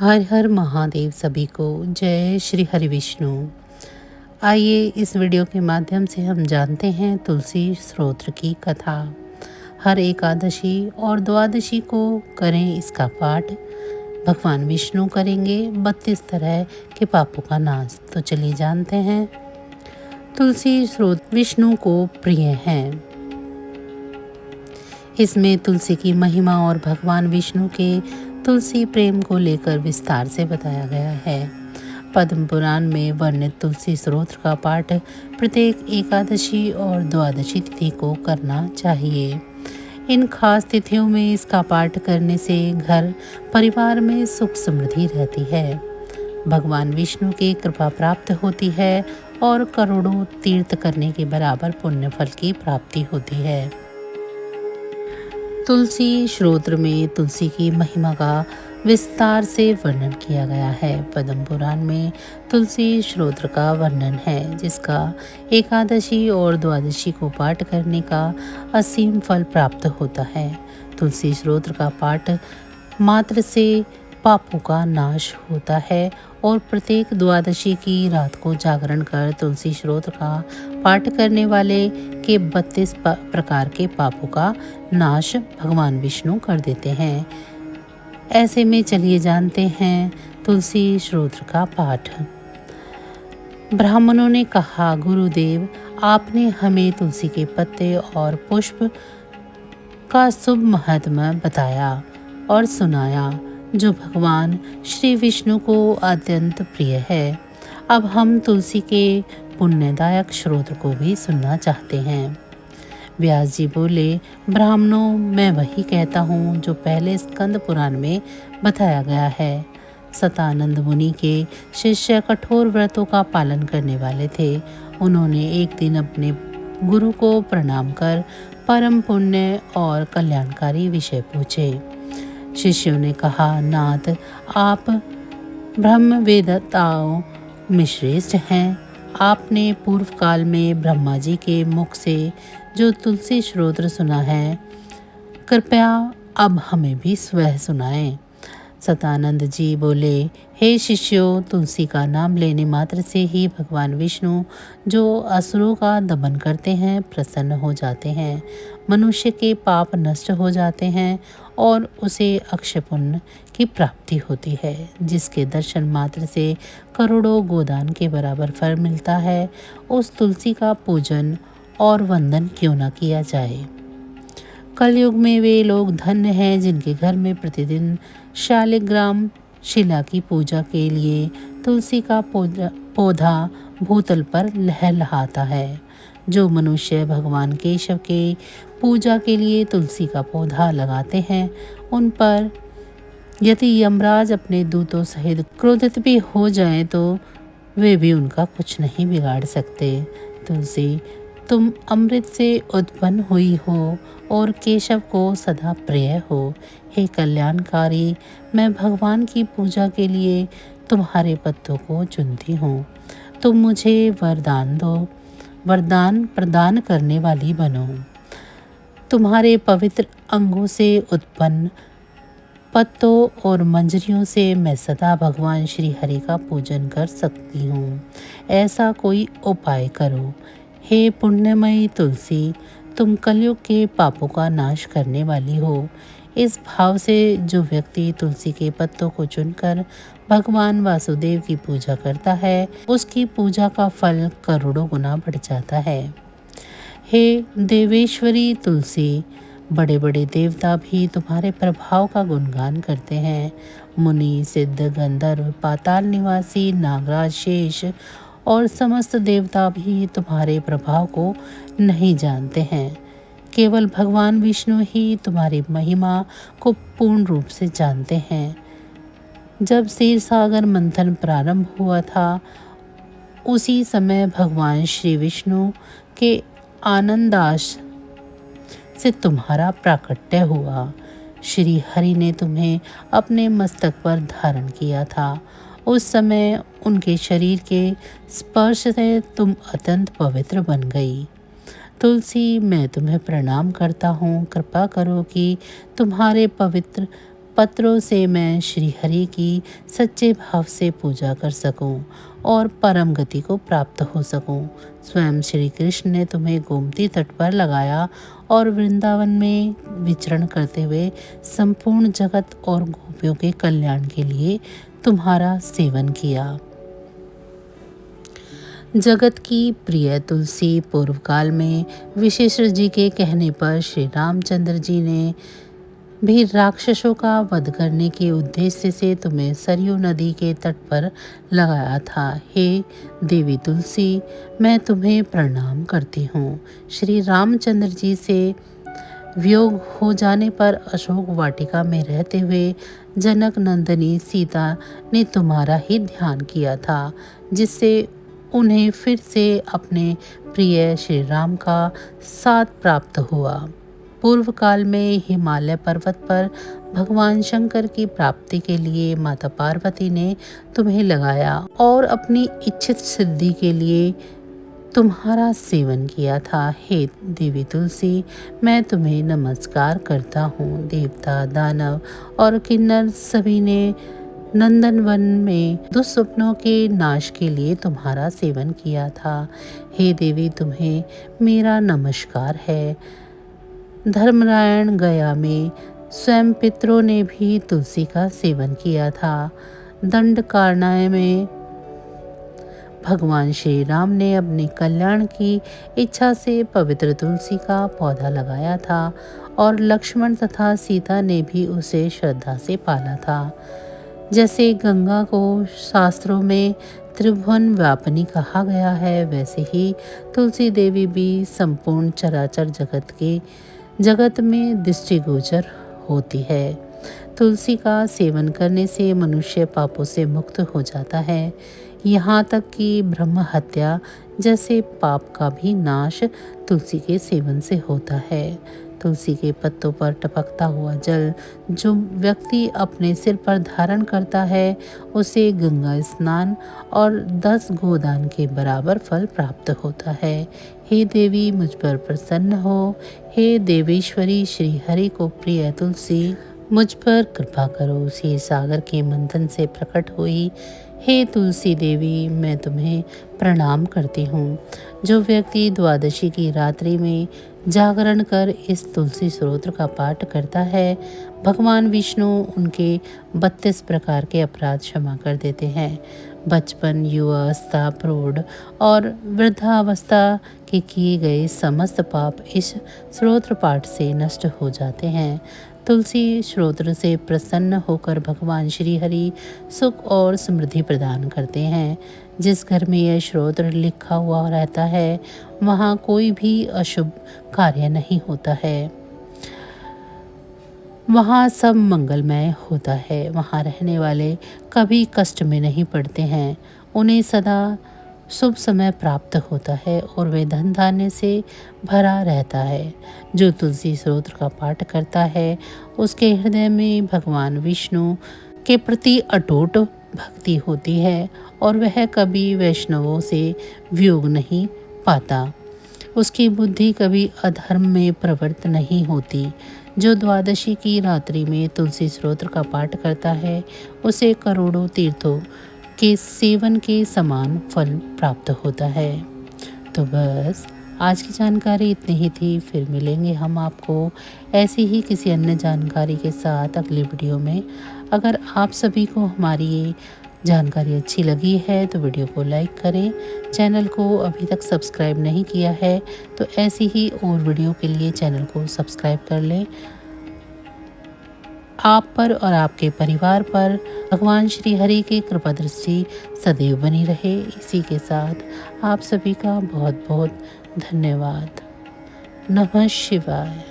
हर हर महादेव सभी को। जय श्री हरि विष्णु। आइए इस वीडियो के माध्यम से हम जानते हैं तुलसी स्तोत्र की कथा। हर एकादशी और द्वादशी को करें इसका पाठ। भगवान विष्णु करेंगे 32 तरह के पापों का नाश। तो चलिए जानते हैं। तुलसी स्तोत्र विष्णु को प्रिय है। इसमें तुलसी की महिमा और भगवान विष्णु के तुलसी प्रेम को लेकर विस्तार से बताया गया है। पद्म पुराण में वर्णित तुलसी स्तोत्र का पाठ प्रत्येक एकादशी और द्वादशी तिथि को करना चाहिए। इन खास तिथियों में इसका पाठ करने से घर परिवार में सुख समृद्धि रहती है, भगवान विष्णु की कृपा प्राप्त होती है और करोड़ों तीर्थ करने के बराबर पुण्य फल की प्राप्ति होती है। तुलसी स्तोत्र में तुलसी की महिमा का विस्तार से वर्णन किया गया है। पद्म पुराण में तुलसी स्तोत्र का वर्णन है, जिसका एकादशी और द्वादशी को पाठ करने का असीम फल प्राप्त होता है। तुलसी स्तोत्र का पाठ मात्र से पापों का नाश होता है और प्रत्येक द्वादशी की रात को जागरण कर तुलसी स्तोत्र का पाठ करने वाले के 32 प्रकार के पापों का नाश भगवान विष्णु कर देते हैं। ऐसे में चलिए जानते हैं तुलसी स्तोत्र का पाठ। ब्राह्मणों ने कहा, गुरुदेव, आपने हमें तुलसी के पत्ते और पुष्प का शुभ महत्व बताया और सुनाया, जो भगवान श्री विष्णु को अत्यंत प्रिय है। अब हम तुलसी के पुण्यदायक स्तोत्र को भी सुनना चाहते हैं। व्यास जी बोले, ब्राह्मणों, मैं वही कहता हूँ जो पहले स्कंद पुराण में बताया गया है। सतानंद मुनि के शिष्य कठोर व्रतों का पालन करने वाले थे। उन्होंने एक दिन अपने गुरु को प्रणाम कर परम पुण्य और कल्याणकारी विषय पूछे। शिष्यों ने कहा, नाथ, आप ब्रह्म वेदताओं में श्रेष्ठ हैं। आपने पूर्व काल में ब्रह्मा जी के मुख से जो तुलसी स्तोत्र सुना है, कृपया अब हमें भी स्वयं सुनाएं। सतानंद जी बोले, हे शिष्यों, तुलसी का नाम लेने मात्र से ही भगवान विष्णु, जो असुरों का दमन करते हैं, प्रसन्न हो जाते हैं। मनुष्य के पाप नष्ट हो जाते हैं और उसे अक्षय पुण्य की प्राप्ति होती है, जिसके दर्शन मात्र से करोड़ों गोदान के बराबर फल मिलता है। उस तुलसी का पूजन और वंदन क्यों न किया जाए। कलयुग में वे लोग धन्य हैं जिनके घर में प्रतिदिन शालिग्राम शिला की पूजा के लिए तुलसी का पौधा भूतल पर लहलहाता है। जो मनुष्य भगवान केशव के पूजा के लिए तुलसी का पौधा लगाते हैं, उन पर यदि यमराज अपने दूतों सहित क्रोधित भी हो जाएं, तो वे भी उनका कुछ नहीं बिगाड़ सकते। तुलसी, तुम अमृत से उत्पन्न हुई हो और केशव को सदा प्रिय हो। हे कल्याणकारी, मैं भगवान की पूजा के लिए तुम्हारे पत्तों को चुनती हूँ। तुम मुझे वरदान दो, वरदान प्रदान करने वाली बनो। तुम्हारे पवित्र अंगों से उत्पन्न पत्तों और मंजरियों से मैं सदा भगवान श्री हरि का पूजन कर सकती हूँ। ऐसा कोई उपाय करो। हे पुण्यमयी तुलसी, तुम कलयुग के पापों का नाश करने वाली हो। इस भाव से जो व्यक्ति तुलसी के पत्तों को चुनकर भगवान वासुदेव की पूजा करता है, उसकी पूजा का फल करोड़ों गुना बढ़ जाता है। हे देवेश्वरी तुलसी, बड़े बड़े देवता भी तुम्हारे प्रभाव का गुणगान करते हैं। मुनि, सिद्ध, गंधर्व, पाताल निवासी, नागराज, शेष और समस्त देवता भी तुम्हारे प्रभाव को नहीं जानते हैं। केवल भगवान विष्णु ही तुम्हारी महिमा को पूर्ण रूप से जानते हैं। जब क्षीर सागर मंथन प्रारंभ हुआ था, उसी समय भगवान श्री विष्णु के आनंदाश से तुम्हारा प्राकट्य हुआ। श्री हरि ने तुम्हें अपने मस्तक पर धारण किया था। उस समय उनके शरीर के स्पर्श से तुम अत्यंत पवित्र बन गई। तुलसी, मैं तुम्हें प्रणाम करता हूँ। कृपा करो कि तुम्हारे पवित्र पत्रों से मैं श्री हरि की सच्चे भाव से पूजा कर सकूं और परम गति को प्राप्त हो सकूं। स्वयं श्री कृष्ण ने तुम्हें गोमती तट पर लगाया और वृंदावन में विचरण करते हुए संपूर्ण जगत और गोपियों के कल्याण के लिए तुम्हारा सेवन किया। जगत की प्रिय तुलसी, पूर्व काल में विशेषर जी के कहने पर श्री रामचंद्र जी ने भी राक्षसों का वध करने के उद्देश्य से तुम्हें सरयू नदी के तट पर लगाया था। हे देवी तुलसी, मैं तुम्हें प्रणाम करती हूँ। श्री रामचंद्र जी से वियोग हो जाने पर अशोक वाटिका में रहते हुए जनक नंदिनी सीता ने तुम्हारा ही ध्यान किया था, जिससे उन्हें फिर से अपने प्रिय श्री राम का साथ प्राप्त हुआ। पूर्व काल में हिमालय पर्वत पर भगवान शंकर की प्राप्ति के लिए माता पार्वती ने तुम्हें लगाया और अपनी इच्छित सिद्धि के लिए तुम्हारा सेवन किया था। हे देवी तुलसी, मैं तुम्हें नमस्कार करता हूँ। देवता, दानव और किन्नर सभी ने नंदनवन में दुस्वप्नों के नाश के लिए तुम्हारा सेवन किया था। हे देवी, तुम्हें मेरा नमस्कार है। धर्मरायण गया में स्वयं पितरों ने भी तुलसी का सेवन किया था। दंडकारण्य में भगवान श्री राम ने अपने कल्याण की इच्छा से पवित्र तुलसी का पौधा लगाया था और लक्ष्मण तथा सीता ने भी उसे श्रद्धा से पाला था। जैसे गंगा को शास्त्रों में त्रिभुवन व्यापिनी कहा गया है, वैसे ही तुलसी देवी भी संपूर्ण चराचर जगत में दृष्टिगोचर होती है। तुलसी का सेवन करने से मनुष्य पापों से मुक्त हो जाता है। यहाँ तक कि ब्रह्म हत्या जैसे पाप का भी नाश तुलसी के सेवन से होता है। तुलसी के पत्तों पर टपकता हुआ जल जो व्यक्ति अपने सिर पर धारण करता है, उसे गंगा स्नान और 10 गोदान के बराबर फल प्राप्त होता है। हे देवी, मुझ पर प्रसन्न हो। हे देवेश्वरी श्री हरि को प्रिय तुलसी, मुझ पर कृपा करो। क्षीर सागर के मंथन से प्रकट हुई हे तुलसी देवी, मैं तुम्हें प्रणाम करती हूँ। जो व्यक्ति द्वादशी की रात्रि में जागरण कर इस तुलसी स्तोत्र का पाठ करता है, भगवान विष्णु उनके 32 प्रकार के अपराध क्षमा कर देते हैं। बचपन, युवावस्था, प्रौढ़ और वृद्धावस्था के किए गए समस्त पाप इस स्तोत्र पाठ से नष्ट हो जाते हैं। तुलसी स्तोत्र से प्रसन्न होकर भगवान श्री हरि सुख और समृद्धि प्रदान करते हैं। जिस घर में यह स्तोत्र लिखा हुआ रहता है, वहाँ कोई भी अशुभ कार्य नहीं होता है। वहाँ सब मंगलमय होता है। वहाँ रहने वाले कभी कष्ट में नहीं पड़ते हैं। उन्हें सदा शुभ समय प्राप्त होता है और वे धन धान्य से भरा रहता है। जो तुलसी स्तोत्र का पाठ करता है, उसके हृदय में भगवान विष्णु के प्रति अटूट भक्ति होती है और वह कभी वैष्णवों से वियोग नहीं पाता। उसकी बुद्धि कभी अधर्म में प्रवृत्त नहीं होती। जो द्वादशी की रात्रि में तुलसी स्तोत्र का पाठ करता है, उसे करोड़ों तीर्थों के सेवन के समान फल प्राप्त होता है। तो बस आज की जानकारी इतनी ही थी। फिर मिलेंगे हम आपको ऐसी ही किसी अन्य जानकारी के साथ अगली वीडियो में। अगर आप सभी को हमारी ये जानकारी अच्छी लगी है तो वीडियो को लाइक करें। चैनल को अभी तक सब्सक्राइब नहीं किया है तो ऐसी ही और वीडियो के लिए चैनल को सब्सक्राइब कर लें। आप पर और आपके परिवार पर भगवान श्री हरि की कृपा दृष्टि सदैव बनी रहे। इसी के साथ आप सभी का बहुत बहुत धन्यवाद। नमः शिवाय।